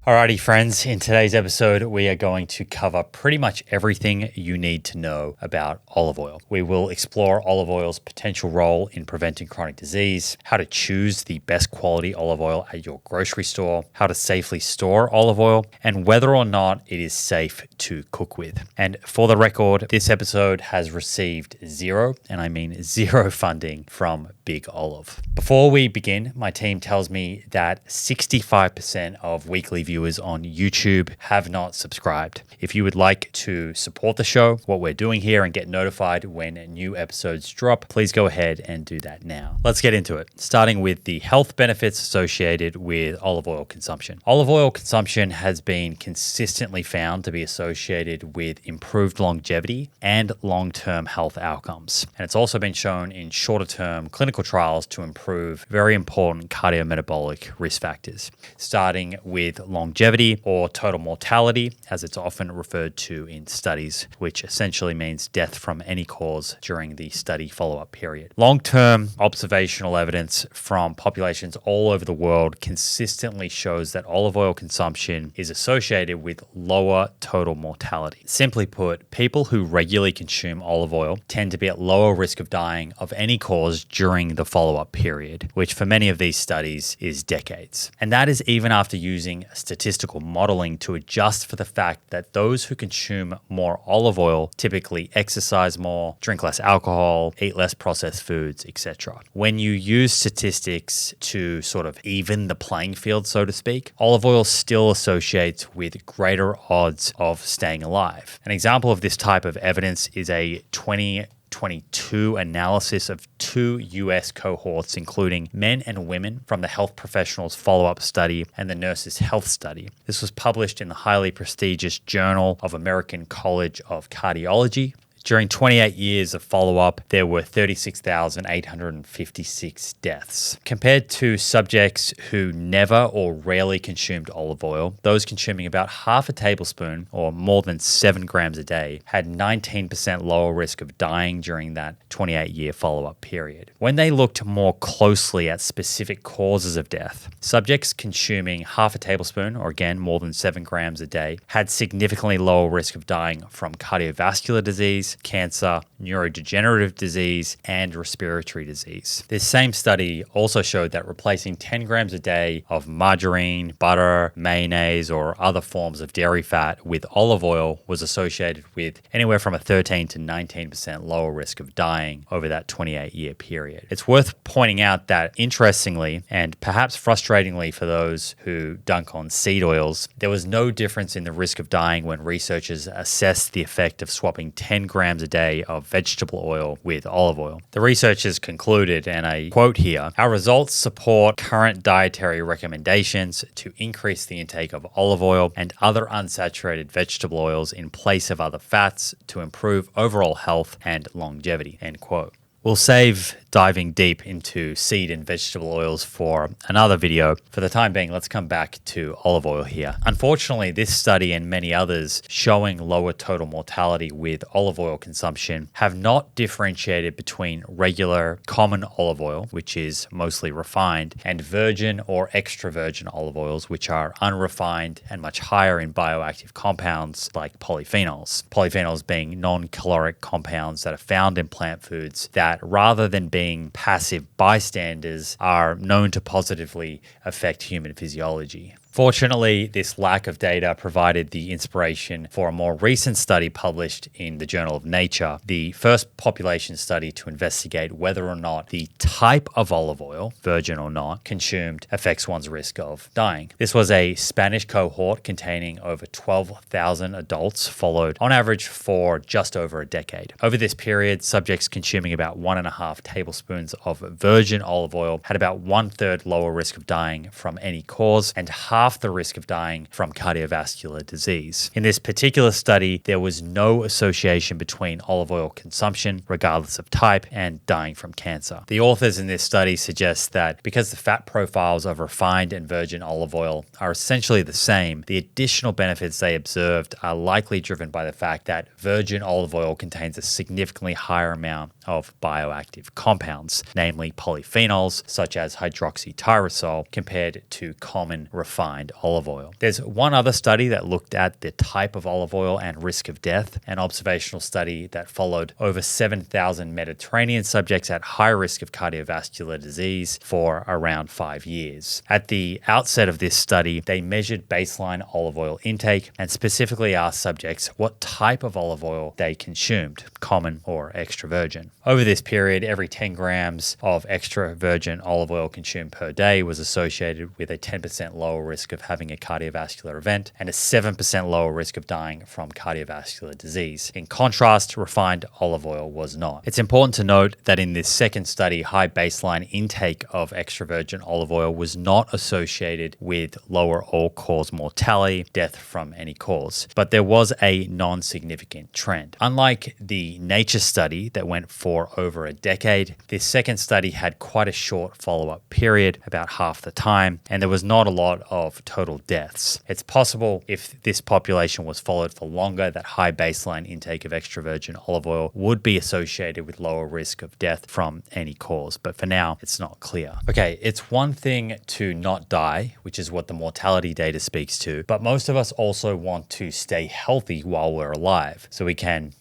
Alrighty, friends, in today's episode, we are going to cover pretty much everything you need to know about olive oil. We will explore olive oil's potential role in preventing chronic disease, how to choose the best quality olive oil at your grocery store, how to safely store olive oil, and whether or not it is safe to cook with. And for the record, this episode has received zero, and I mean zero funding from Big Olive. Before we begin, my team tells me that 65% of weekly viewers on YouTube have not subscribed. If you would like to support the show, what we're doing here, and get notified when new episodes drop, please go ahead and do that now. Let's get into it, starting with the health benefits associated with olive oil consumption. Olive oil consumption has been consistently found to be associated with improved longevity and long-term health outcomes. And it's also been shown in shorter-term clinical trials to improve very important cardiometabolic risk factors, starting with longevity, or total mortality, as it's often referred to in studies, which essentially means death from any cause during the study follow-up period. Long-term observational evidence from populations all over the world consistently shows that olive oil consumption is associated with lower total mortality. Simply put, people who regularly consume olive oil tend to be at lower risk of dying of any cause during the follow-up period, which for many of these studies is decades. And that is even after using statistical modeling to adjust for the fact that those who consume more olive oil typically exercise more, drink less alcohol, eat less processed foods, etc. When you use statistics to sort of even the playing field, so to speak, olive oil still associates with greater odds of staying alive. An example of this type of evidence is a 2022 analysis of 2 US cohorts, including men and women from the Health Professionals Follow-Up Study and the Nurses Health Study. This was published in the highly prestigious Journal of American College of Cardiology. During 28 years of follow-up, there were 36,856 deaths. Compared to subjects who never or rarely consumed olive oil, those consuming about half a tablespoon or more than 7 grams a day had 19% lower risk of dying during that 28-year follow-up period. When they looked more closely at specific causes of death, subjects consuming half a tablespoon, or again, more than 7 grams a day, had significantly lower risk of dying from cardiovascular disease, cancer, neurodegenerative disease, and respiratory disease. This same study also showed that replacing 10 grams a day of margarine, butter, mayonnaise, or other forms of dairy fat with olive oil was associated with anywhere from a 13 to 19% lower risk of dying over that 28-year period. It's worth pointing out that, interestingly, and perhaps frustratingly for those who dunk on seed oils, there was no difference in the risk of dying when researchers assessed the effect of swapping 10 grams a day of vegetable oil with olive oil. The researchers concluded, and I quote here, "Our results support current dietary recommendations to increase the intake of olive oil and other unsaturated vegetable oils in place of other fats to improve overall health and longevity," end quote. We'll save diving deep into seed and vegetable oils for another video. For the time being, let's come back to olive oil here. Unfortunately, this study and many others showing lower total mortality with olive oil consumption have not differentiated between regular common olive oil, which is mostly refined, and virgin or extra virgin olive oils, which are unrefined and much higher in bioactive compounds like polyphenols. Polyphenols being non-caloric compounds that are found in plant foods that, rather than being passive bystanders, are known to positively affect human physiology. Fortunately, this lack of data provided the inspiration for a more recent study published in the Journal of Nature, the first population study to investigate whether or not the type of olive oil, virgin or not, consumed affects one's risk of dying. This was a Spanish cohort containing over 12,000 adults, followed on average for just over a decade. Over this period, subjects consuming about 1.5 tablespoons of virgin olive oil had about 1/3 lower risk of dying from any cause and half the risk of dying from cardiovascular disease. In this particular study, there was no association between olive oil consumption, regardless of type, and dying from cancer. The authors in this study suggest that because the fat profiles of refined and virgin olive oil are essentially the same, the additional benefits they observed are likely driven by the fact that virgin olive oil contains a significantly higher amount of bioactive compounds, namely polyphenols such as hydroxytyrosol, compared to common refined refined olive oil. There's one other study that looked at the type of olive oil and risk of death, an observational study that followed over 7,000 Mediterranean subjects at high risk of cardiovascular disease for around 5 years. At the outset of this study, they measured baseline olive oil intake and specifically asked subjects what type of olive oil they consumed, common or extra virgin. Over this period, every 10 grams of extra virgin olive oil consumed per day was associated with a 10% lower risk of having a cardiovascular event and a 7% lower risk of dying from cardiovascular disease. In contrast, refined olive oil was not. It's important to note that in this second study, high baseline intake of extra virgin olive oil was not associated with lower all-cause mortality, death from any cause, but there was a non-significant trend. Unlike the Nature study that went for over a decade, this second study had quite a short follow-up period, about half the time, and there was not a lot of total deaths. It's possible if this population was followed for longer that high baseline intake of extra virgin olive oil would be associated with lower risk of death from any cause, but for now, it's not clear. Okay, it's one thing to not die, which is what the mortality data speaks to, but most of us also want to stay healthy while we're alive so we can,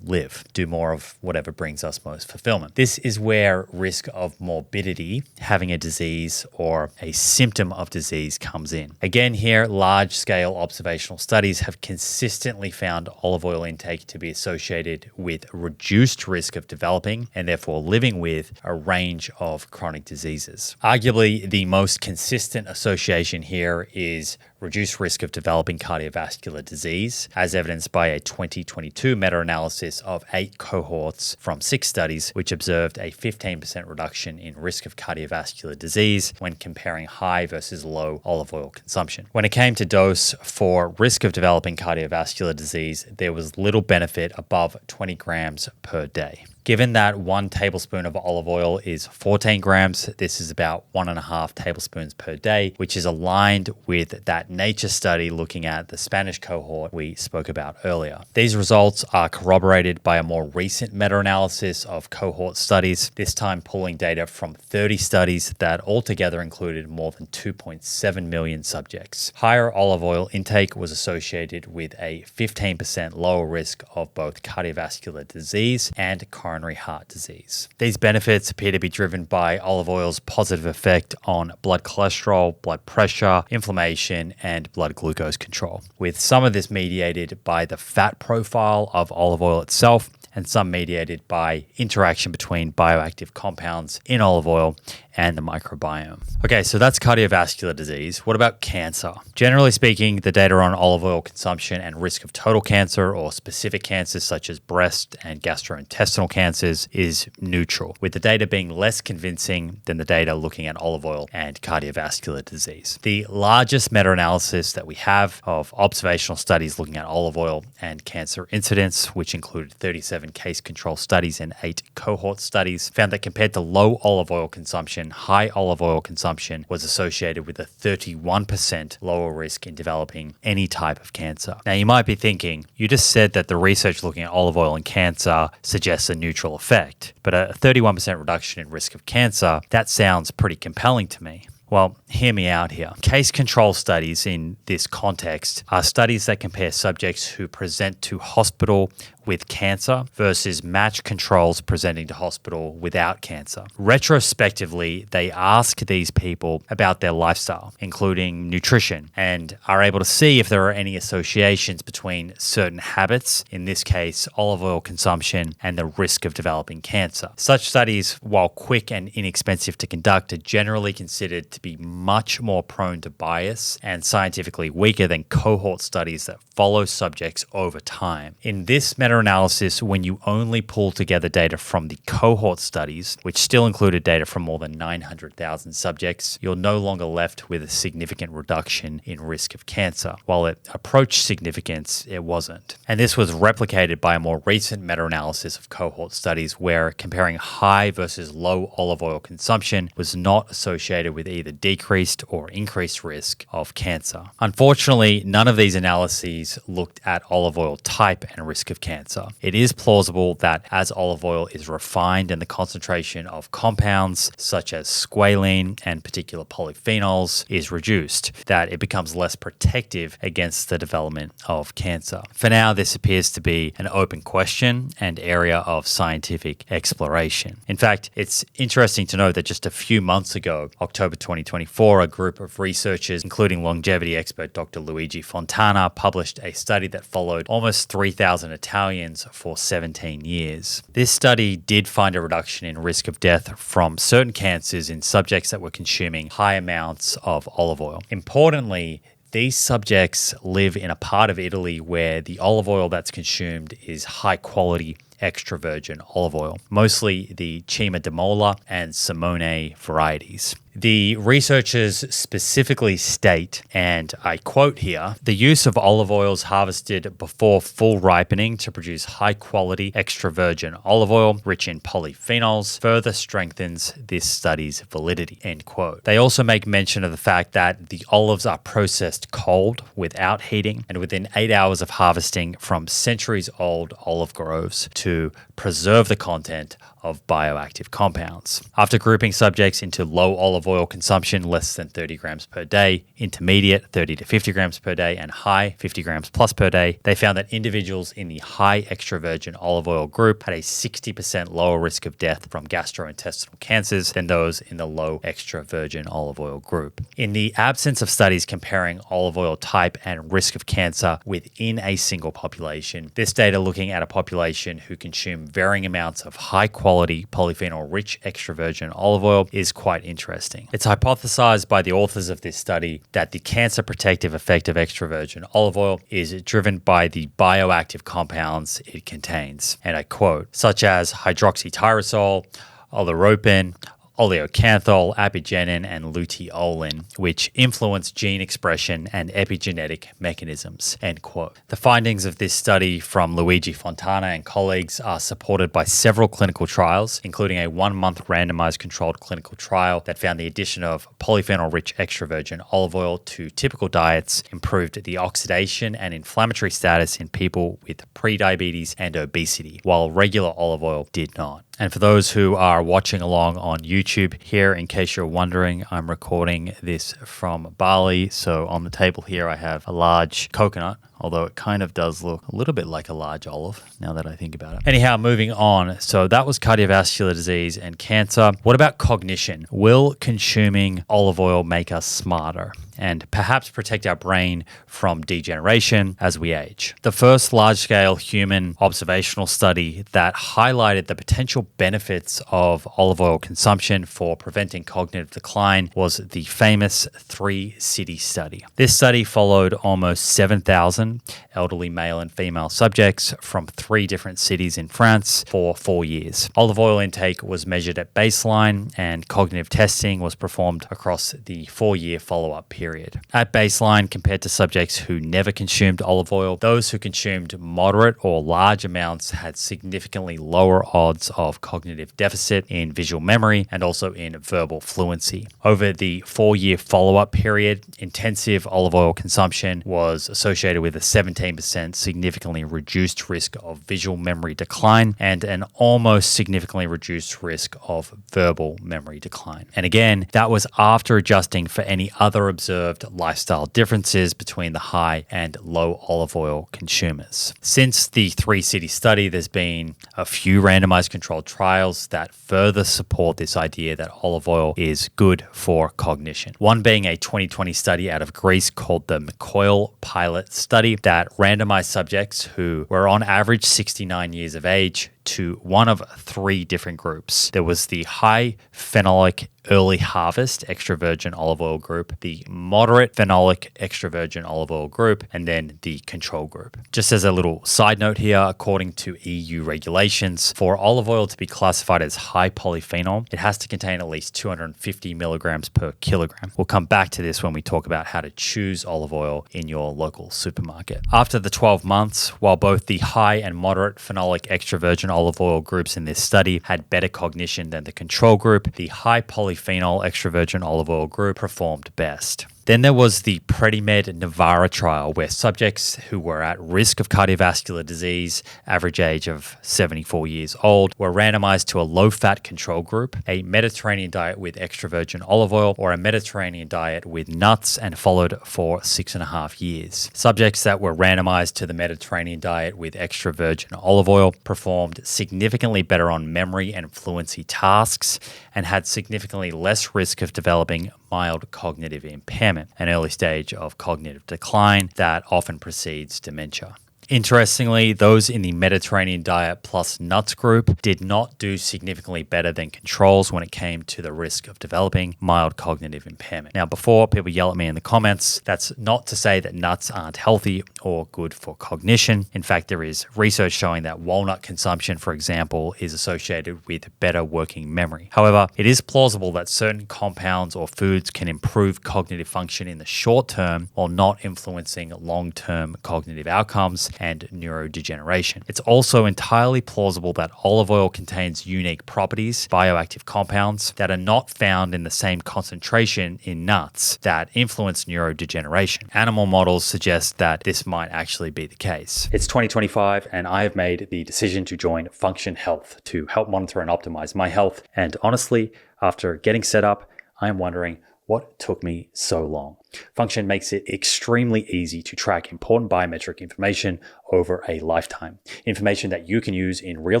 live, do more of whatever brings us most fulfillment. This is where risk of morbidity, having a disease or a symptom of disease comes in. Again, here, large-scale observational studies have consistently found olive oil intake to be associated with reduced risk of developing and therefore living with a range of chronic diseases. Arguably, the most consistent association here is reduced risk of developing cardiovascular disease, as evidenced by a 2022 meta-analysis of 8 cohorts from 6 studies, which observed a 15% reduction in risk of cardiovascular disease when comparing high versus low olive oil consumption. When it came to dose for risk of developing cardiovascular disease, there was little benefit above 20 grams per day. Given that 1 tablespoon of olive oil is 14 grams, this is about 1.5 tablespoons per day, which is aligned with that Nature study looking at the Spanish cohort we spoke about earlier. These results are corroborated by a more recent meta-analysis of cohort studies, this time pulling data from 30 studies that altogether included more than 2.7 million subjects. Higher olive oil intake was associated with a 15% lower risk of both cardiovascular disease and coronary heart disease. These benefits appear to be driven by olive oil's positive effect on blood cholesterol, blood pressure, inflammation, and blood glucose control, with some of this mediated by the fat profile of olive oil itself and some mediated by interaction between bioactive compounds in olive oil and the microbiome. Okay, so that's cardiovascular disease. What about cancer? Generally speaking, the data on olive oil consumption and risk of total cancer or specific cancers such as breast and gastrointestinal cancers is neutral, with the data being less convincing than the data looking at olive oil and cardiovascular disease. The largest meta-analysis that we have of observational studies looking at olive oil and cancer incidence, which included 37 case control studies and 8 cohort studies, found that compared to low olive oil consumption, high olive oil consumption was associated with a 31% lower risk in developing any type of cancer. Now, you might be thinking, you just said that the research looking at olive oil and cancer suggests a neutral effect, but a 31% reduction in risk of cancer, that sounds pretty compelling to me. Well, hear me out here. Case control studies in this context are studies that compare subjects who present to hospital with cancer versus matched controls presenting to hospital without cancer. Retrospectively, they ask these people about their lifestyle, including nutrition, and are able to see if there are any associations between certain habits, in this case, olive oil consumption, and the risk of developing cancer. Such studies, while quick and inexpensive to conduct, are generally considered to be much more prone to bias and scientifically weaker than cohort studies that follow subjects over time. In this meta-analysis, when you only pull together data from the cohort studies, which still included data from more than 900,000 subjects, you're no longer left with a significant reduction in risk of cancer. While it approached significance, it wasn't. And this was replicated by a more recent meta-analysis of cohort studies where comparing high versus low olive oil consumption was not associated with either either decreased or increased risk of cancer. Unfortunately, none of these analyses looked at olive oil type and risk of cancer. It is plausible that as olive oil is refined and the concentration of compounds such as squalene and particular polyphenols is reduced, that it becomes less protective against the development of cancer. For now, this appears to be an open question and area of scientific exploration. In fact, it's interesting to note that just a few months ago, October 2024, a group of researchers, including longevity expert Dr. Luigi Fontana, published a study that followed almost 3,000 Italians for 17 years. This study did find a reduction in risk of death from certain cancers in subjects that were consuming high amounts of olive oil. Importantly, these subjects live in a part of Italy where the olive oil that's consumed is high quality extra virgin olive oil, mostly the Cima di Mola and Simone varieties. The researchers specifically state, and I quote here, "The use of olive oils harvested before full ripening to produce high-quality extra virgin olive oil rich in polyphenols further strengthens this study's validity," end quote. They also make mention of the fact that the olives are processed cold without heating and within 8 hours of harvesting from centuries-old olive groves to preserve the content of bioactive compounds. After grouping subjects into low olive oil consumption, less than 30 grams per day, intermediate, 30 to 50 grams per day, and high, 50 grams plus per day, they found that individuals in the high extra virgin olive oil group had a 60% lower risk of death from gastrointestinal cancers than those in the low extra virgin olive oil group. In the absence of studies comparing olive oil type and risk of cancer within a single population, this data looking at a population who consume varying amounts of high quality polyphenol-rich extra virgin olive oil is quite interesting. It's hypothesized by the authors of this study that the cancer protective effect of extra virgin olive oil is driven by the bioactive compounds it contains, and I quote, such as hydroxytyrosol, oleuropein, oleocanthal, apigenin, and luteolin, which influence gene expression and epigenetic mechanisms, end quote. The findings of this study from Luigi Fontana and colleagues are supported by several clinical trials, including a 1-month randomized controlled clinical trial that found the addition of polyphenol-rich extra virgin olive oil to typical diets improved the oxidation and inflammatory status in people with prediabetes and obesity, while regular olive oil did not. And for those who are watching along on YouTube here, in case you're wondering, I'm recording this from Bali. So on the table here, I have a large coconut, although it kind of does look a little bit like a large olive now that I think about it. Anyhow, moving on. So that was cardiovascular disease and cancer. What about cognition? Will consuming olive oil make us smarter and perhaps protect our brain from degeneration as we age? The first large-scale human observational study that highlighted the potential benefits of olive oil consumption for preventing cognitive decline was the famous 3-city study. This study followed almost 7,000 elderly male and female subjects from 3 different cities in France for 4 years. Olive oil intake was measured at baseline and cognitive testing was performed across the 4-year follow-up period. At baseline, compared to subjects who never consumed olive oil, those who consumed moderate or large amounts had significantly lower odds of cognitive deficit in visual memory and also in verbal fluency. Over the 4-year follow-up period, intensive olive oil consumption was associated with a 17% significantly reduced risk of visual memory decline and an almost significantly reduced risk of verbal memory decline. And again, that was after adjusting for any other observed lifestyle differences between the high and low olive oil consumers. Since the 3-city study, there's been a few randomized controlled trials that further support this idea that olive oil is good for cognition. One being a 2020 study out of Greece called the McCoyle Pilot Study that randomized subjects who were on average 69 years of age to one of 3 different groups. There was the high phenolic early harvest extra virgin olive oil group, the moderate phenolic extra virgin olive oil group, and then the control group. Just as a little side note here, according to EU regulations, for olive oil to be classified as high polyphenol, it has to contain at least 250 milligrams per kilogram. We'll come back to this when we talk about how to choose olive oil in your local supermarket. After the 12 months, while both the high and moderate phenolic extra virgin virgin olive oil groups in this study had better cognition than the control group. The high polyphenol extra virgin olive oil group performed best. Then there was the Predimed Navarra trial, where subjects who were at risk of cardiovascular disease, average age of 74 years old, were randomized to a low-fat control group, a Mediterranean diet with extra virgin olive oil, or a Mediterranean diet with nuts, and followed for 6.5 years. Subjects that were randomized to the Mediterranean diet with extra virgin olive oil performed significantly better on memory and fluency tasks and had significantly less risk of developing mild cognitive impairment, an early stage of cognitive decline that often precedes dementia. Interestingly, those in the Mediterranean diet plus nuts group did not do significantly better than controls when it came to the risk of developing mild cognitive impairment. Now, before people yell at me in the comments, that's not to say that nuts aren't healthy or good for cognition. In fact, there is research showing that walnut consumption, for example, is associated with better working memory. However, it is plausible that certain compounds or foods can improve cognitive function in the short term while not influencing long-term cognitive outcomes and neurodegeneration. It's also entirely plausible that olive oil contains unique properties, bioactive compounds, that are not found in the same concentration in nuts that influence neurodegeneration. Animal models suggest that this might actually be the case. It's 2025, and I have made the decision to join Function Health to help monitor and optimize my health. And honestly, after getting set up, I am wondering what took me so long. Function makes it extremely easy to track important biometric information over a lifetime, information that you can use in real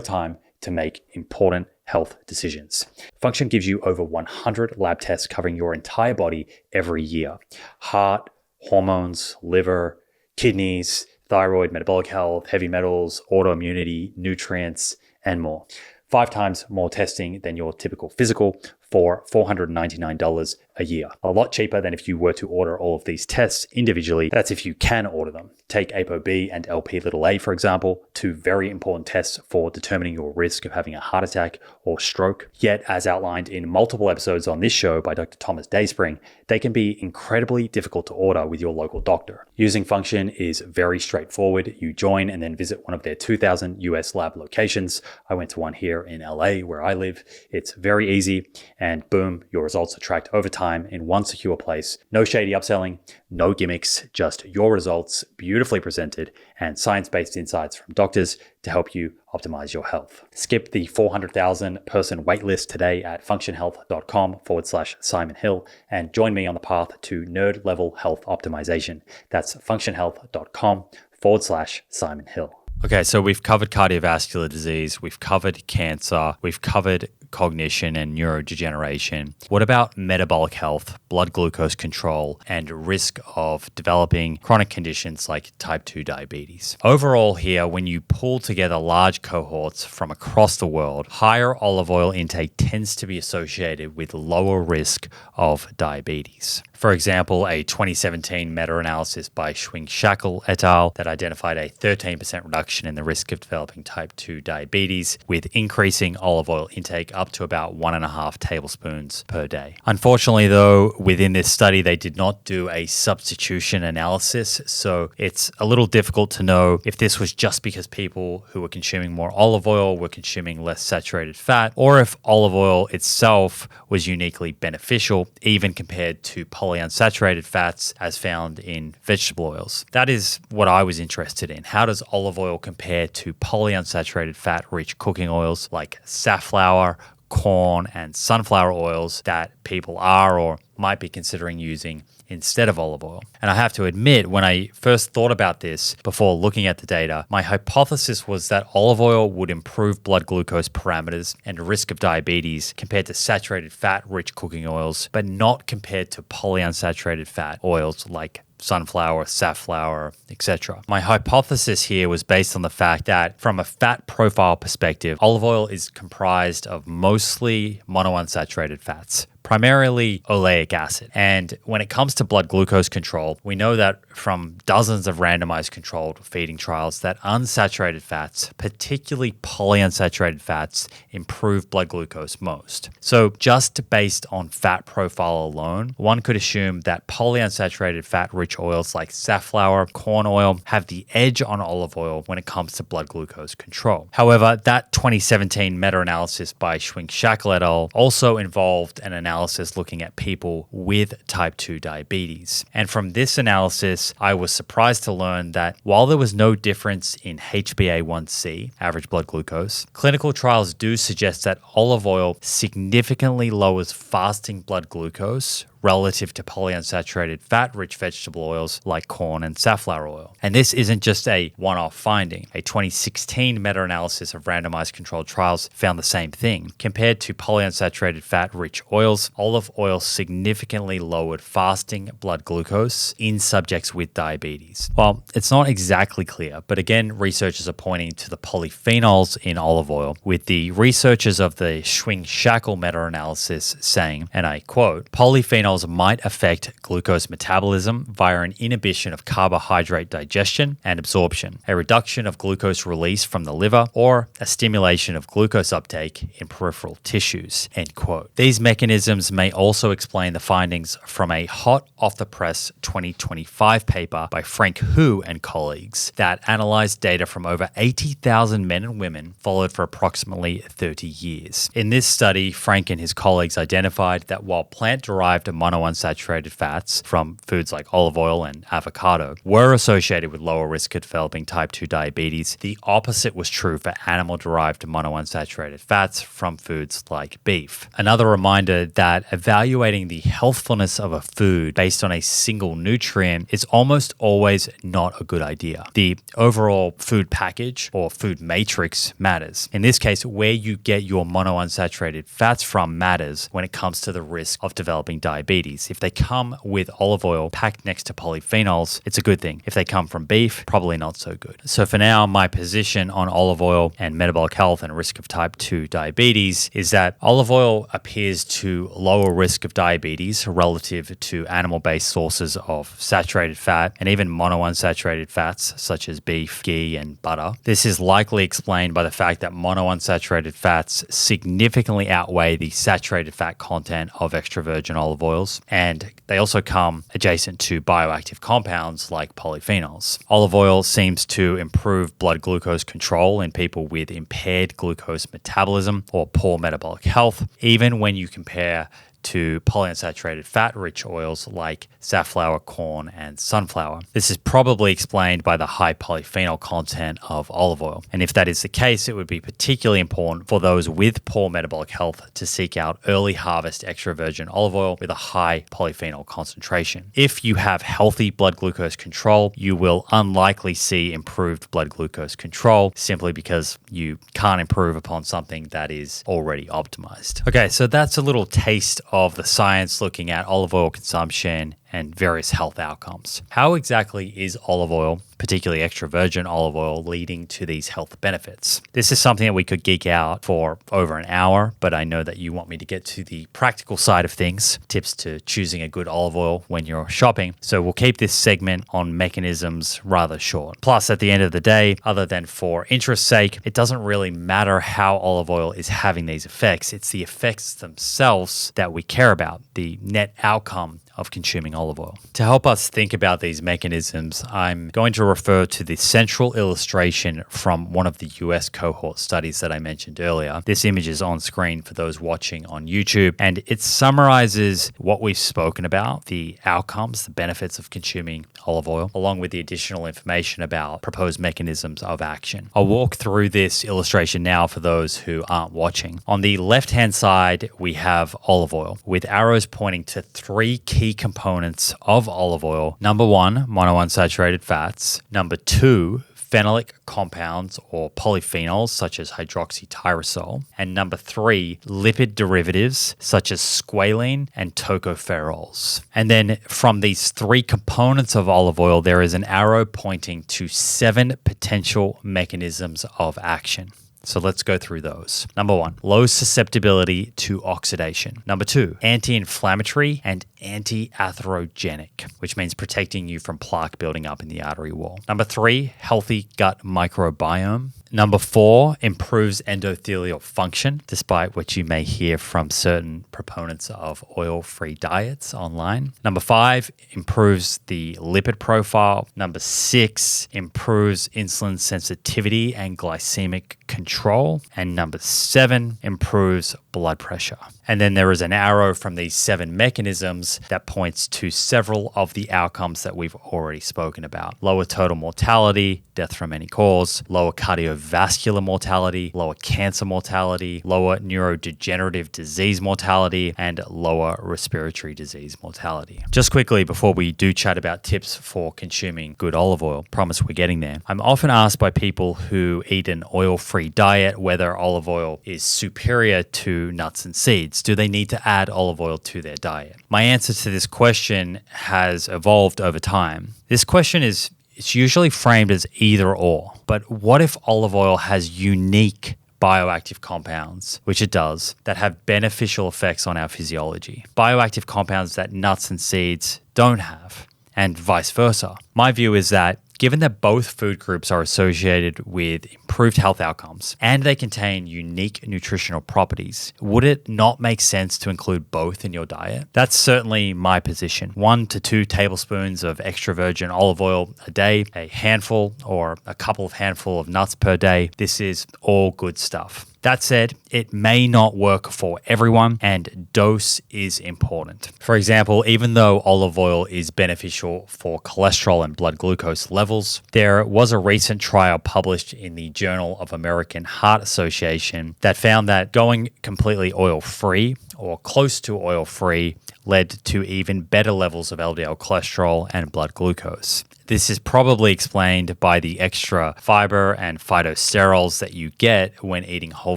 time to make important health decisions. Function gives you over 100 lab tests covering your entire body every year: heart, hormones, liver, kidneys, thyroid, metabolic health, heavy metals, autoimmunity, nutrients, and more. 5 times more testing than your typical physical for $499 a year. A lot cheaper than if you were to order all of these tests individually. That's if you can order them. Take ApoB and LP(a), for example, 2 very important tests for determining your risk of having a heart attack or stroke. Yet, as outlined in multiple episodes on this show by Dr. Thomas Dayspring, they can be incredibly difficult to order with your local doctor. Using Function is very straightforward. You join and then visit one of their 2,000 US lab locations. I went to one here in LA where I live. It's very easy, and boom, your results are tracked over time in one secure place. No shady upselling, no gimmicks, just your results beautifully presented and science-based insights from doctors to help you optimize your health. Skip the 400,000 person waitlist today at functionhealth.com/Simon Hill and join me on the path to nerd level health optimization. That's functionhealth.com/Simon Hill. Okay, so we've covered cardiovascular disease, we've covered cancer, we've covered cognition and neurodegeneration. What about metabolic health, blood glucose control, and risk of developing chronic conditions like type 2 diabetes? Overall here, when you pull together large cohorts from across the world, higher olive oil intake tends to be associated with lower risk of diabetes. For example, a 2017 meta-analysis by Schwing-Shackle et al. That identified a 13% reduction in the risk of developing type 2 diabetes with increasing olive oil intake up to about 1.5 tablespoons per day. Unfortunately, though, within this study, they did not do a substitution analysis, so it's a little difficult to know if this was just because people who were consuming more olive oil were consuming less saturated fat, or if olive oil itself was uniquely beneficial, even compared to polyunsaturated fats as found in vegetable oils. That is what I was interested in. How does olive oil compare to polyunsaturated fat-rich cooking oils like safflower, corn, and sunflower oils that people are or might be considering using instead of olive oil? And I have to admit, when I first thought about this before looking at the data, my hypothesis was that olive oil would improve blood glucose parameters and risk of diabetes compared to saturated fat-rich cooking oils, but not compared to polyunsaturated fat oils like sunflower, safflower, etc. My hypothesis here was based on the fact that from a fat profile perspective, olive oil is comprised of mostly monounsaturated fats, primarily oleic acid. And when it comes to blood glucose control, we know that from dozens of randomized controlled feeding trials that unsaturated fats, particularly polyunsaturated fats, improve blood glucose most. So just based on fat profile alone, one could assume that polyunsaturated fat-rich fat-rich oils like safflower, corn oil have the edge on olive oil when it comes to blood glucose control. However, that 2017 meta-analysis by Schwing-Shackle et al. Also involved an analysis looking at people with type 2 diabetes. And from this analysis, I was surprised to learn that while there was no difference in HbA1c, average blood glucose, clinical trials do suggest that olive oil significantly lowers fasting blood glucose relative to polyunsaturated fat-rich vegetable oils like corn and safflower oil. And this isn't just a one-off finding. A 2016 meta-analysis of randomized controlled trials found the same thing. Compared to polyunsaturated fat-rich oils, olive oil significantly lowered fasting blood glucose in subjects with diabetes. Well, it's not exactly clear, but again, researchers are pointing to the polyphenols in olive oil, with the researchers of the Schwing-Shackle meta-analysis saying, and I quote, "Polyphenols might affect glucose metabolism via an inhibition of carbohydrate digestion and absorption, a reduction of glucose release from the liver, or a stimulation of glucose uptake in peripheral tissues," end quote. These mechanisms may also explain the findings from a hot off-the-press 2025 paper by Frank Hu and colleagues that analyzed data from over 80,000 men and women followed for approximately 30 years. In this study, Frank and his colleagues identified that while plant-derived monounsaturated fats from foods like olive oil and avocado were associated with lower risk of developing type 2 diabetes, the opposite was true for animal-derived monounsaturated fats from foods like beef. Another reminder that evaluating the healthfulness of a food based on a single nutrient is almost always not a good idea. The overall food package or food matrix matters. In this case, where you get your monounsaturated fats from matters when it comes to the risk of developing diabetes. If they come with olive oil packed next to polyphenols, it's a good thing. If they come from beef, probably not so good. So for now, my position on olive oil and metabolic health and risk of type 2 diabetes is that olive oil appears to lower risk of diabetes relative to animal-based sources of saturated fat and even monounsaturated fats such as beef, ghee, and butter. This is likely explained by the fact that monounsaturated fats significantly outweigh the saturated fat content of extra virgin olive oils, and they also come adjacent to bioactive compounds like polyphenols. Olive oil seems to improve blood glucose control in people with impaired glucose metabolism or poor metabolic health, even when you compare to polyunsaturated fat-rich oils like safflower, corn, and sunflower. This is probably explained by the high polyphenol content of olive oil. And if that is the case, it would be particularly important for those with poor metabolic health to seek out early harvest extra virgin olive oil with a high polyphenol concentration. If you have healthy blood glucose control, you will unlikely see improved blood glucose control simply because you can't improve upon something that is already optimized. Okay, so that's a little taste of the science looking at olive oil consumption and various health outcomes. How exactly is olive oil, particularly extra virgin olive oil, leading to these health benefits? This is something that we could geek out for over an hour, but I know that you want me to get to the practical side of things, tips to choosing a good olive oil when you're shopping. So we'll keep this segment on mechanisms rather short. Plus, at the end of the day, other than for interest's sake, it doesn't really matter how olive oil is having these effects. It's the effects themselves that we care about, the net outcome of consuming olive oil. To help us think about these mechanisms, I'm going to refer to the central illustration from one of the US cohort studies that I mentioned earlier. This image is on screen for those watching on YouTube, and it summarizes what we've spoken about, the outcomes, the benefits of consuming olive oil, along with the additional information about proposed mechanisms of action. I'll walk through this illustration now for those who aren't watching. On the left-hand side, we have olive oil, with arrows pointing to three key components of olive oil. Number one, monounsaturated fats. Number two, phenolic compounds or polyphenols such as hydroxytyrosol. And number three, lipid derivatives such as squalene and tocopherols. And then from these three components of olive oil, there is an arrow pointing to 7 potential mechanisms of action. So let's go through those. Number one, low susceptibility to oxidation. Number two, anti-inflammatory and anti-atherogenic, which means protecting you from plaque building up in the artery wall. Number 3, healthy gut microbiome. Number 4, improves endothelial function, despite what you may hear from certain proponents of oil-free diets online. Number 5, improves the lipid profile. Number 6, improves insulin sensitivity and glycemic control. And number 7, improves blood pressure. And then there is an arrow from these 7 mechanisms that points to several of the outcomes that we've already spoken about. Lower total mortality, death from any cause, lower cardiovascular mortality, lower cancer mortality, lower neurodegenerative disease mortality, and lower respiratory disease mortality. Just quickly before we do chat about tips for consuming good olive oil, promise we're getting there. I'm often asked by people who eat an oil-free diet whether olive oil is superior to nuts and seeds. Do they need to add olive oil to their diet? My answer to this question has evolved over time. This question is it's usually framed as either or. But what if olive oil has unique bioactive compounds, which it does, that have beneficial effects on our physiology? Bioactive compounds that nuts and seeds don't have, and vice versa. My view is that given that both food groups are associated with improved health outcomes and they contain unique nutritional properties, would it not make sense to include both in your diet? That's certainly my position. 1 to 2 tablespoons of extra virgin olive oil a day, a handful or a couple of handful of nuts per day. This is all good stuff. That said, it may not work for everyone, and dose is important. For example, even though olive oil is beneficial for cholesterol and blood glucose levels, there was a recent trial published in the Journal of American Heart Association that found that going completely oil-free or close to oil-free led to even better levels of LDL cholesterol and blood glucose. This is probably explained by the extra fiber and phytosterols that you get when eating whole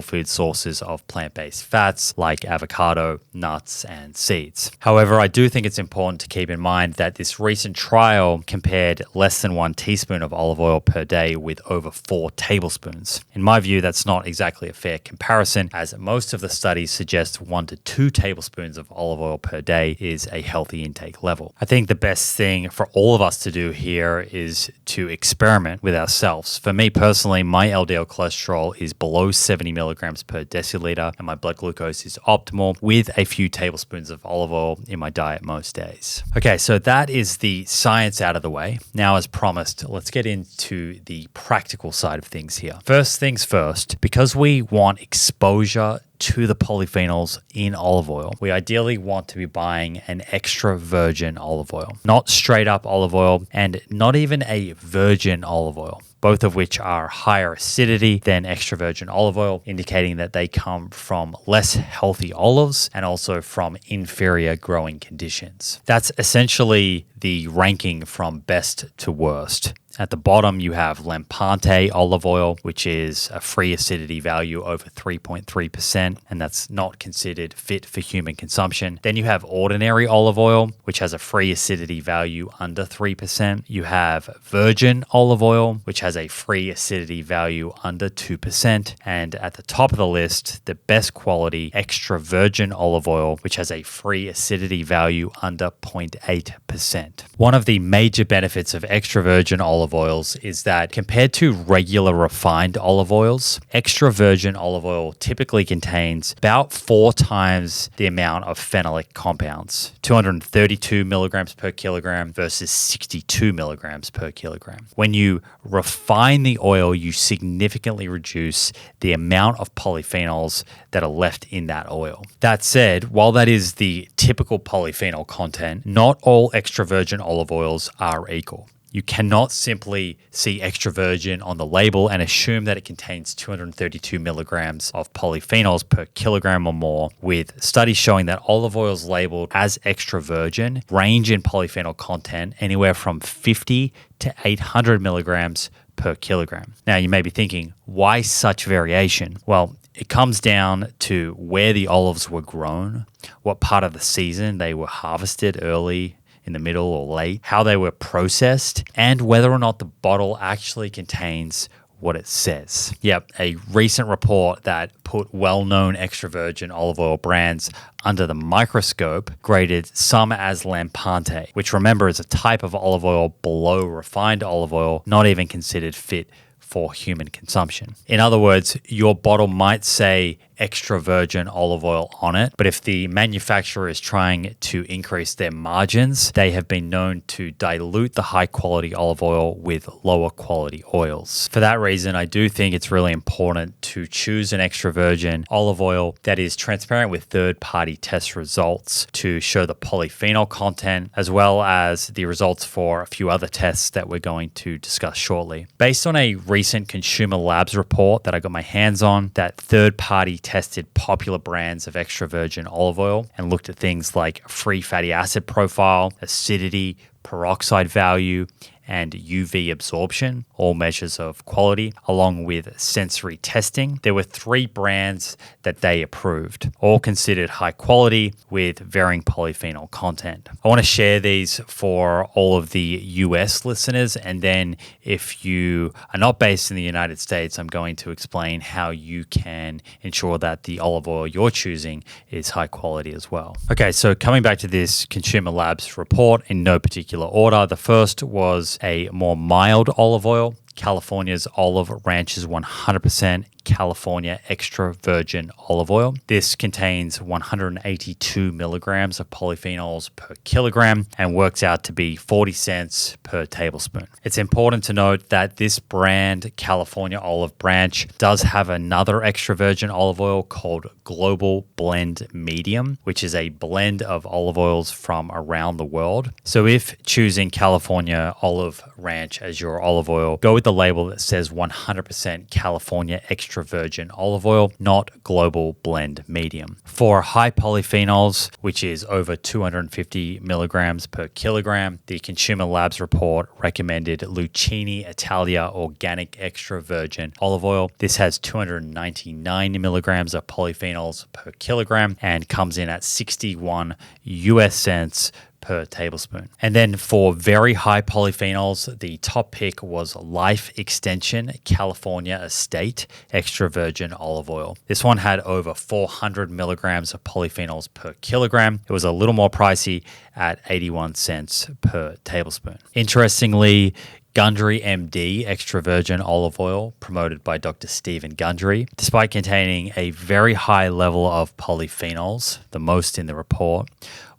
food sources of plant-based fats like avocado, nuts, and seeds. However, I do think it's important to keep in mind that this recent trial compared less than 1 teaspoon of olive oil per day with over 4 tablespoons. In my view, that's not exactly a fair comparison, as most of the studies suggest 1 to 2 tablespoons of olive oil per day is a healthy intake level. I think the best thing for all of us to do here is to experiment with ourselves. For me personally, my LDL cholesterol is below 70 milligrams per deciliter and my blood glucose is optimal with a few tablespoons of olive oil in my diet most days. Okay, so that is the science out of the way. Now, as promised, let's get into the practical side of things here. First things first, because we want exposure to the polyphenols in olive oil, we ideally want to be buying an extra virgin olive oil, not straight up olive oil and not even a virgin olive oil, both of which are higher acidity than extra virgin olive oil, indicating that they come from less healthy olives and also from inferior growing conditions. That's essentially the ranking from best to worst. At the bottom, you have Lampante olive oil, which is a free acidity value over 3.3%, and that's not considered fit for human consumption. Then you have ordinary olive oil, which has a free acidity value under 3%. You have virgin olive oil, which has a free acidity value under 2%. And at the top of the list, the best quality extra virgin olive oil, which has a free acidity value under 0.8%. One of the major benefits of extra virgin olive oils is that compared to regular refined olive oils, extra virgin olive oil typically contains about 4 times the amount of phenolic compounds, 232 milligrams per kilogram versus 62 milligrams per kilogram. When you refine the oil, you significantly reduce the amount of polyphenols that are left in that oil. That said, while that is the typical polyphenol content, not all extra virgin olive oils are equal. You cannot simply see extra virgin on the label and assume that it contains 232 milligrams of polyphenols per kilogram or more, with studies showing that olive oils labeled as extra virgin range in polyphenol content anywhere from 50 to 800 milligrams per kilogram. Now, you may be thinking, why such variation? Well, it comes down to where the olives were grown, what part of the season they were harvested, early, in the middle, or late, how they were processed, and whether or not the bottle actually contains what it says. Yep, a recent report that put well-known extra virgin olive oil brands under the microscope graded some as lampante, which remember is a type of olive oil below refined olive oil, not even considered fit for human consumption. In other words, your bottle might say extra virgin olive oil on it, but if the manufacturer is trying to increase their margins, they have been known to dilute the high quality olive oil with lower quality oils. For that reason, I do think it's really important to choose an extra virgin olive oil that is transparent with third-party test results to show the polyphenol content, as well as the results for a few other tests that we're going to discuss shortly. Based on a recent Consumer Labs report that I got my hands on, that third-party tested popular brands of extra virgin olive oil and looked at things like free fatty acid profile, acidity, peroxide value, and UV absorption, all measures of quality, along with sensory testing. There were 3 brands that they approved, all considered high quality with varying polyphenol content. I want to share these for all of the US listeners, and then if you are not based in the United States, I'm going to explain how you can ensure that the olive oil you're choosing is high quality as well. Okay, so coming back to this Consumer Labs report in no particular order, the first was a more mild olive oil, California's Olive Ranch's 100% California extra virgin olive oil. This contains 182 milligrams of polyphenols per kilogram and works out to be 40 cents per tablespoon. It's important to note that this brand, California Olive Branch, does have another extra virgin olive oil called Global Blend Medium, which is a blend of olive oils from around the world. So if choosing California Olive Ranch as your olive oil, go with the label that says 100% California extra virgin olive oil, not Global Blend Medium. For high polyphenols, which is over 250 milligrams per kilogram, the Consumer Labs report recommended Lucchini Italia Organic Extra Virgin Olive Oil. This has 299 milligrams of polyphenols per kilogram and comes in at 61 US cents per tablespoon. And then for very high polyphenols, the top pick was Life Extension California Estate Extra Virgin Olive Oil. This one had over 400 milligrams of polyphenols per kilogram. It was a little more pricey at 81 cents per tablespoon. Interestingly, Gundry MD Extra Virgin Olive Oil, promoted by Dr. Stephen Gundry, despite containing a very high level of polyphenols, the most in the report,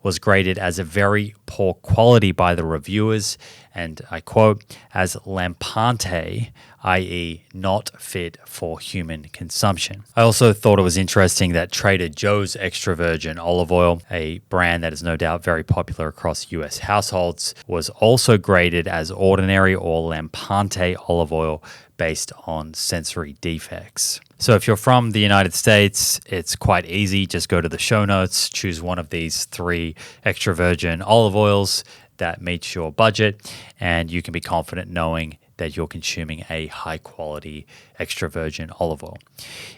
was graded as a very poor quality by the reviewers, and I quote, as lampante, i.e. not fit for human consumption. I also thought it was interesting that Trader Joe's Extra Virgin Olive Oil, a brand that is no doubt very popular across US households, was also graded as ordinary or lampante olive oil based on sensory defects. So if you're from the United States, it's quite easy. Just go to the show notes, choose one of these 3 extra virgin olive oils that meets your budget, and you can be confident knowing that you're consuming a high quality extra virgin olive oil.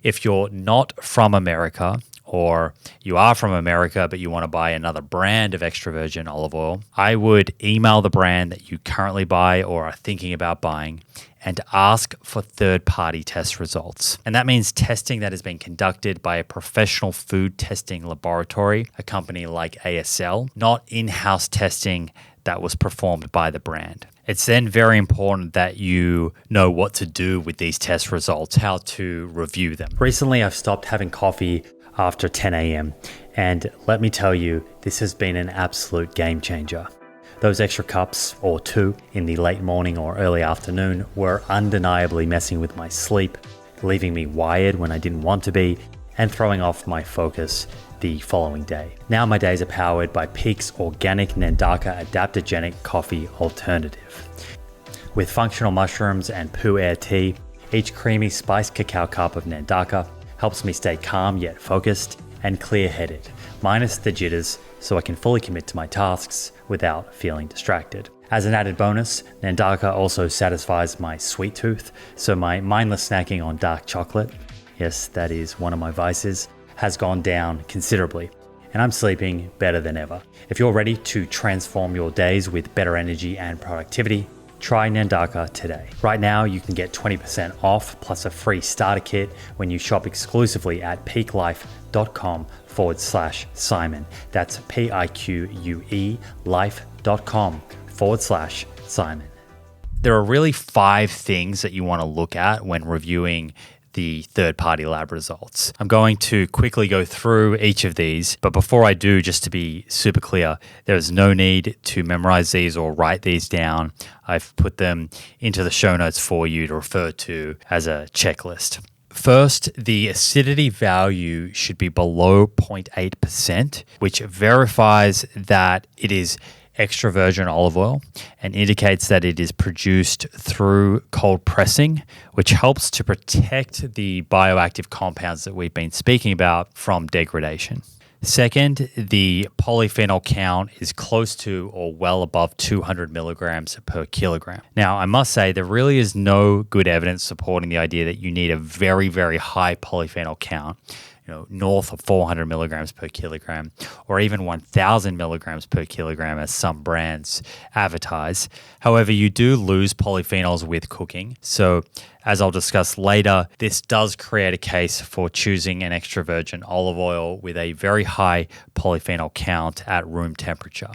If you're not from America, or you are from America but you want to buy another brand of extra virgin olive oil, I would email the brand that you currently buy or are thinking about buying and ask for third-party test results. And that means testing that has been conducted by a professional food testing laboratory, a company like ASL, not in-house testing that was performed by the brand. It's then very important that you know what to do with these test results, how to review them. Recently, I've stopped having coffee after 10 a.m. and let me tell you, this has been an absolute game changer. Those extra cups, or 2, in the late morning or early afternoon were undeniably messing with my sleep, leaving me wired when I didn't want to be, and throwing off my focus the following day. Now my days are powered by Peak's organic Nandaka adaptogenic coffee alternative. With functional mushrooms and pu air tea, each creamy spiced cacao cup of Nandaka helps me stay calm yet focused and clear-headed, minus the jitters, so I can fully commit to my tasks without feeling distracted. As an added bonus, Nandaka also satisfies my sweet tooth, so my mindless snacking on dark chocolate, yes, that is one of my vices, has gone down considerably, and I'm sleeping better than ever. If you're ready to transform your days with better energy and productivity, Try Nandaka today. Right now, you can get 20% off plus a free starter kit when you shop exclusively at peaklifecom/Simon. That's PIQUE life.com/Simon. There are really 5 things that you want to look at when reviewing the third-party lab results. I'm going to quickly go through each of these, but before I do, just to be super clear, there is no need to memorize these or write these down. I've put them into the show notes for you to refer to as a checklist. First, the acidity value should be below 0.8%, which verifies that it is extra virgin olive oil and indicates that it is produced through cold pressing, which helps to protect the bioactive compounds that we've been speaking about from degradation. Second, the polyphenol count is close to or well above 200 milligrams per kilogram. Now, I must say there really is no good evidence supporting the idea that you need a very, very high polyphenol count, north of 400 milligrams per kilogram, or even 1,000 milligrams per kilogram as some brands advertise. However, you do lose polyphenols with cooking. So as I'll discuss later, this does create a case for choosing an extra virgin olive oil with a very high polyphenol count at room temperature.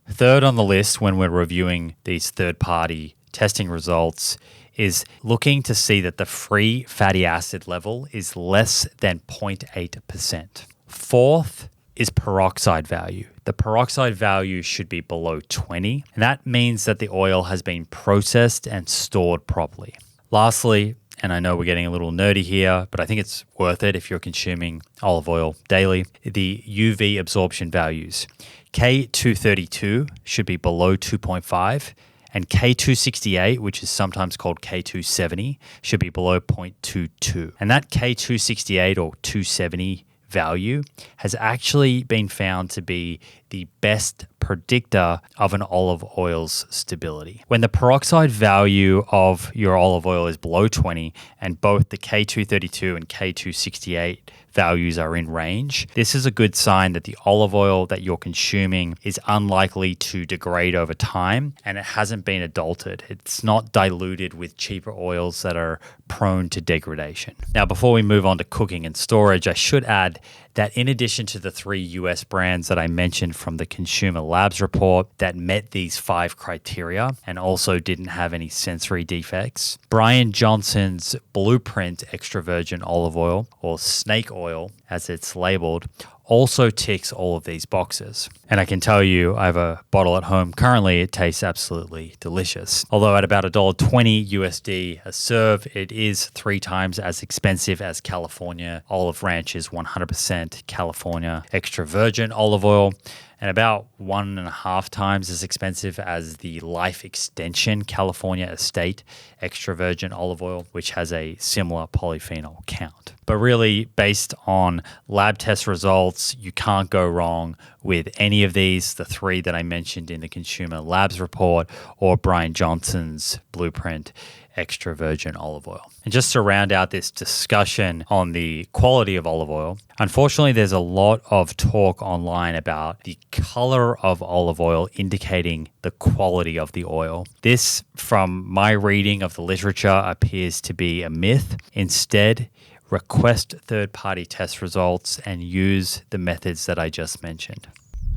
Third on the list when we're reviewing these third-party testing results is looking to see that the free fatty acid level is less than 0.8%. Fourth is peroxide value. The peroxide value should be below 20, and that means that the oil has been processed and stored properly. Lastly, and I know we're getting a little nerdy here, but I think it's worth it if you're consuming olive oil daily, the UV absorption values. K232 should be below 2.5, and K268, which is sometimes called K270, should be below 0.22. And that K268 or 270 value has actually been found to be the best predictor of an olive oil's stability. When the peroxide value of your olive oil is below 20 and both the K232 and K268 values are in range, this is a good sign that the olive oil that you're consuming is unlikely to degrade over time and it hasn't been adulterated. It's not diluted with cheaper oils that are prone to degradation. Now, before we move on to cooking and storage, I should add that in addition to the 3 US brands that I mentioned from the Consumer Labs report that met these 5 criteria and also didn't have any sensory defects, Brian Johnson's Blueprint extra virgin olive oil, or snake oil as it's labeled, also ticks all of these boxes. And I can tell you, I have a bottle at home currently. It tastes absolutely delicious. Although at about $1.20 USD a serve, it is 3 times as expensive as California Olive Ranch's 100% California extra virgin olive oil, and about 1.5 times as expensive as the Life Extension California Estate extra virgin olive oil, which has a similar polyphenol count. But really, based on lab test results, you can't go wrong with any of these, the 3 that I mentioned in the Consumer Labs report or Brian Johnson's Blueprint extra virgin olive oil. And just to round out this discussion on the quality of olive oil, unfortunately, there's a lot of talk online about the color of olive oil indicating the quality of the oil. This, from my reading of the literature, appears to be a myth. Instead, request third-party test results and use the methods that I just mentioned.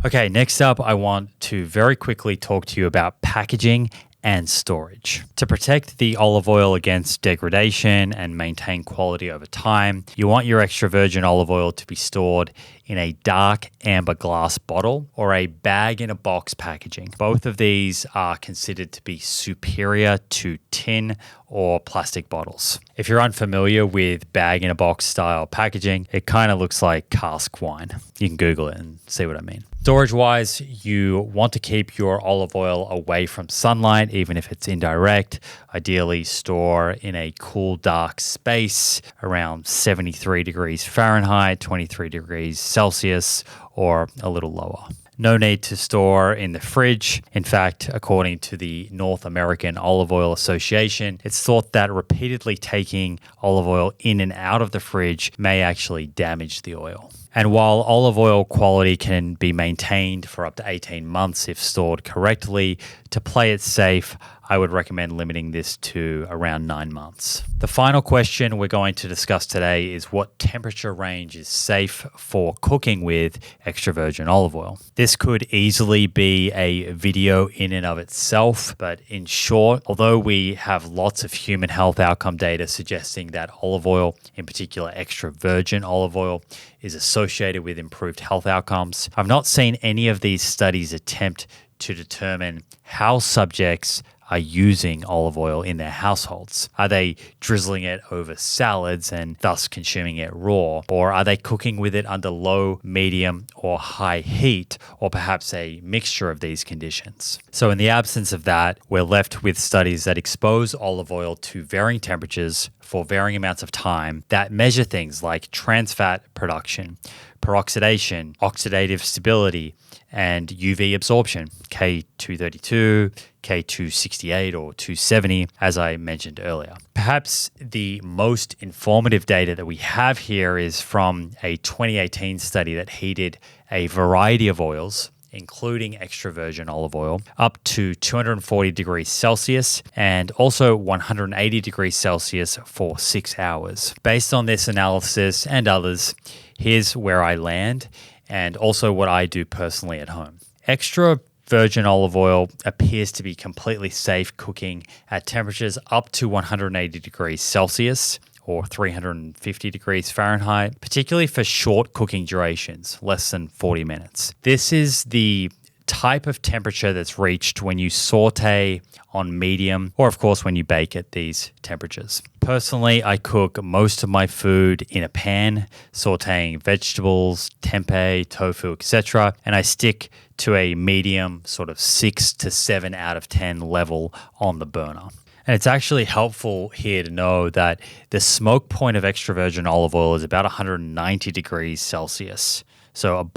Okay, next up, I want to very quickly talk to you about packaging and storage. To protect the olive oil against degradation and maintain quality over time, you want your extra virgin olive oil to be stored in a dark amber glass bottle or a bag-in-a-box packaging. Both of these are considered to be superior to tin or plastic bottles. If you're unfamiliar with bag-in-a-box style packaging, it kind of looks like cask wine. You can Google it and see what I mean. Storage-wise, you want to keep your olive oil away from sunlight, even if it's indirect. Ideally, store in a cool, dark space around 73 degrees Fahrenheit, 23 degrees Celsius, or a little lower. No need to store in the fridge. In fact, according to the North American Olive Oil Association, it's thought that repeatedly taking olive oil in and out of the fridge may actually damage the oil. And while olive oil quality can be maintained for up to 18 months if stored correctly, to play it safe, I would recommend limiting this to around 9 months. The final question we're going to discuss today is what temperature range is safe for cooking with extra virgin olive oil. This could easily be a video in and of itself, but in short, although we have lots of human health outcome data suggesting that olive oil, in particular extra virgin olive oil, is associated with improved health outcomes, I've not seen any of these studies attempt to determine how subjects are using olive oil in their households. Are they drizzling it over salads and thus consuming it raw? Or are they cooking with it under low, medium, or high heat, or perhaps a mixture of these conditions? So in the absence of that, we're left with studies that expose olive oil to varying temperatures for varying amounts of time that measure things like trans fat production, peroxidation, oxidative stability, and UV absorption, K232, K268, or 270, as I mentioned earlier. Perhaps the most informative data that we have here is from a 2018 study that heated a variety of oils, including extra virgin olive oil, up to 240 degrees Celsius and also 180 degrees Celsius for 6 hours. Based on this analysis and others, here's where I land and also what I do personally at home. Extra virgin olive oil appears to be completely safe cooking at temperatures up to 180 degrees Celsius or 350 degrees Fahrenheit, particularly for short cooking durations, less than 40 minutes. This is the type of temperature that's reached when you saute on medium, or of course when you bake at these temperatures. Personally, I cook most of my food in a pan, sauteing vegetables, tempeh, tofu, etc., and I stick to a medium sort of 6 to 7 out of 10 level on the burner. And it's actually helpful here to know that the smoke point of extra virgin olive oil is about 190 degrees Celsius. So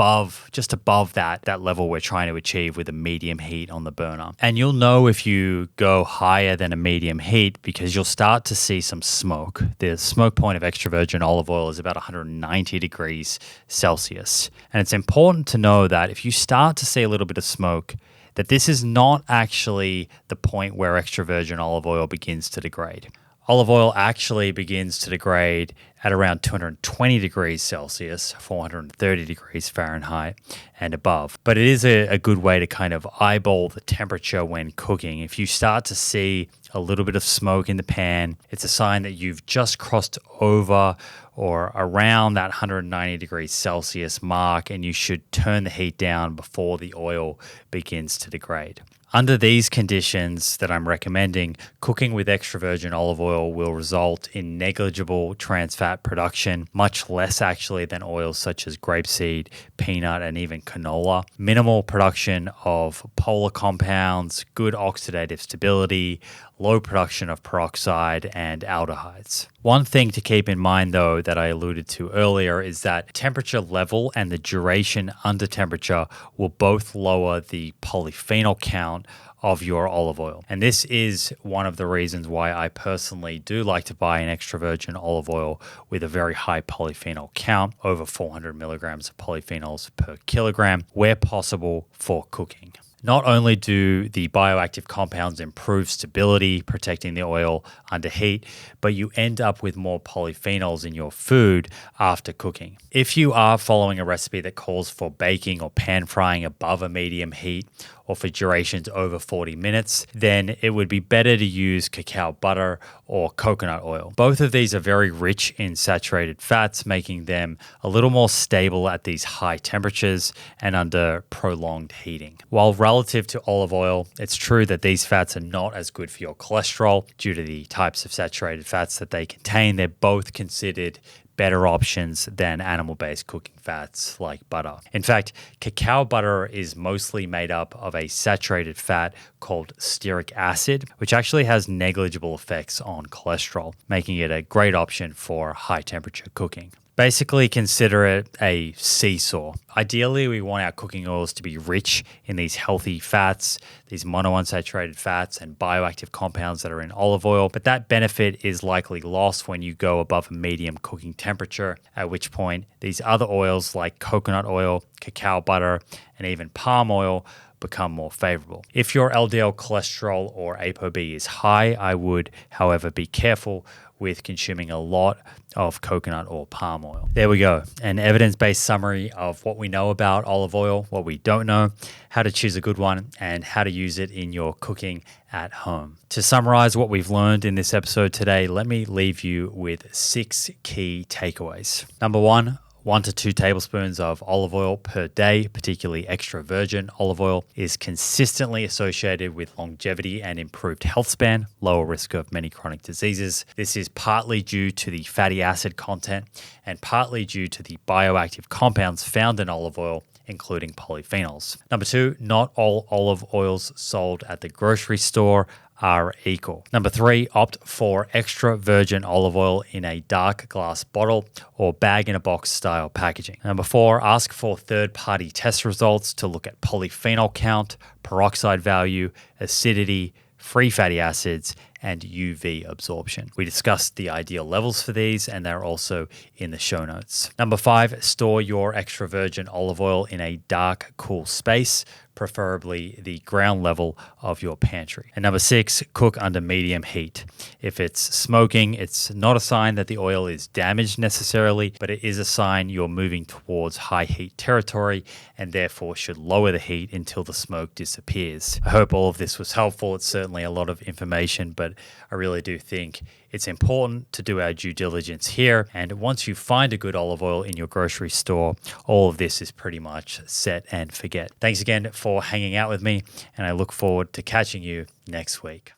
just above that level we're trying to achieve with a medium heat on the burner. And you'll know if you go higher than a medium heat because you'll start to see some smoke. The smoke point of extra virgin olive oil is about 190 degrees Celsius. And it's important to know that if you start to see a little bit of smoke, that this is not actually the point where extra virgin olive oil begins to degrade. Olive oil actually begins to degrade at around 220 degrees Celsius, 430 degrees Fahrenheit and above. But it is a good way to kind of eyeball the temperature when cooking. If you start to see a little bit of smoke in the pan, it's a sign that you've just crossed over or around that 190 degrees Celsius mark, and you should turn the heat down before the oil begins to degrade. Under these conditions that I'm recommending, cooking with extra virgin olive oil will result in negligible trans fat production, much less actually than oils such as grapeseed, peanut, and even canola. Minimal production of polar compounds, good oxidative stability, low production of peroxide and aldehydes. One thing to keep in mind, though, that I alluded to earlier is that temperature level and the duration under temperature will both lower the polyphenol count of your olive oil. And this is one of the reasons why I personally do like to buy an extra virgin olive oil with a very high polyphenol count, over 400 milligrams of polyphenols per kilogram, where possible for cooking. Not only do the bioactive compounds improve stability, protecting the oil under heat, but you end up with more polyphenols in your food after cooking. If you are following a recipe that calls for baking or pan frying above a medium heat, or for durations over 40 minutes, then it would be better to use cacao butter or coconut oil. Both of these are very rich in saturated fats, making them a little more stable at these high temperatures and under prolonged heating. While relative to olive oil, it's true that these fats are not as good for your cholesterol due to the types of saturated fats that they contain. They're both considered better options than animal-based cooking fats like butter. In fact, cacao butter is mostly made up of a saturated fat called stearic acid, which actually has negligible effects on cholesterol, making it a great option for high-temperature cooking. Basically, consider it a seesaw. Ideally, we want our cooking oils to be rich in these healthy fats, these monounsaturated fats and bioactive compounds that are in olive oil, but that benefit is likely lost when you go above a medium cooking temperature, at which point these other oils like coconut oil, cacao butter, and even palm oil become more favorable. If your LDL cholesterol or ApoB is high, I would, however, be careful with consuming a lot of coconut or palm oil. There we go. An evidence-based summary of what we know about olive oil, what we don't know, how to choose a good one, and how to use it in your cooking at home. To summarize what we've learned in this episode today, let me leave you with 6 key takeaways. Number 1 to 2 tablespoons of olive oil per day, particularly extra virgin olive oil, is consistently associated with longevity and improved health span, lower risk of many chronic diseases. This is partly due to the fatty acid content and partly due to the bioactive compounds found in olive oil, including polyphenols. Number 2, not all olive oils sold at the grocery store are equal. Number 3, opt for extra virgin olive oil in a dark glass bottle or bag-in-a-box style packaging. Number 4, ask for third-party test results to look at polyphenol count, peroxide value, acidity, free fatty acids, and UV absorption. We discussed the ideal levels for these, and they're also in the show notes. Number 5, store your extra virgin olive oil in a dark, cool space, preferably the ground level of your pantry. And number 6, cook under medium heat. If it's smoking, it's not a sign that the oil is damaged necessarily, but it is a sign you're moving towards high heat territory and therefore should lower the heat until the smoke disappears. I hope all of this was helpful. It's certainly a lot of information, but I really do think it's important to do our due diligence here. And once you find a good olive oil in your grocery store, all of this is pretty much set and forget. Thanks again for hanging out with me, and I look forward to catching you next week.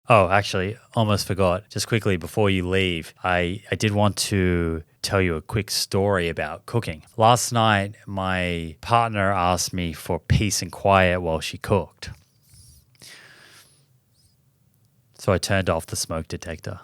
Oh, actually, almost forgot. Just quickly before you leave, I did want to tell you a quick story about cooking. Last night, my partner asked me for peace and quiet while she cooked. So I turned off the smoke detector.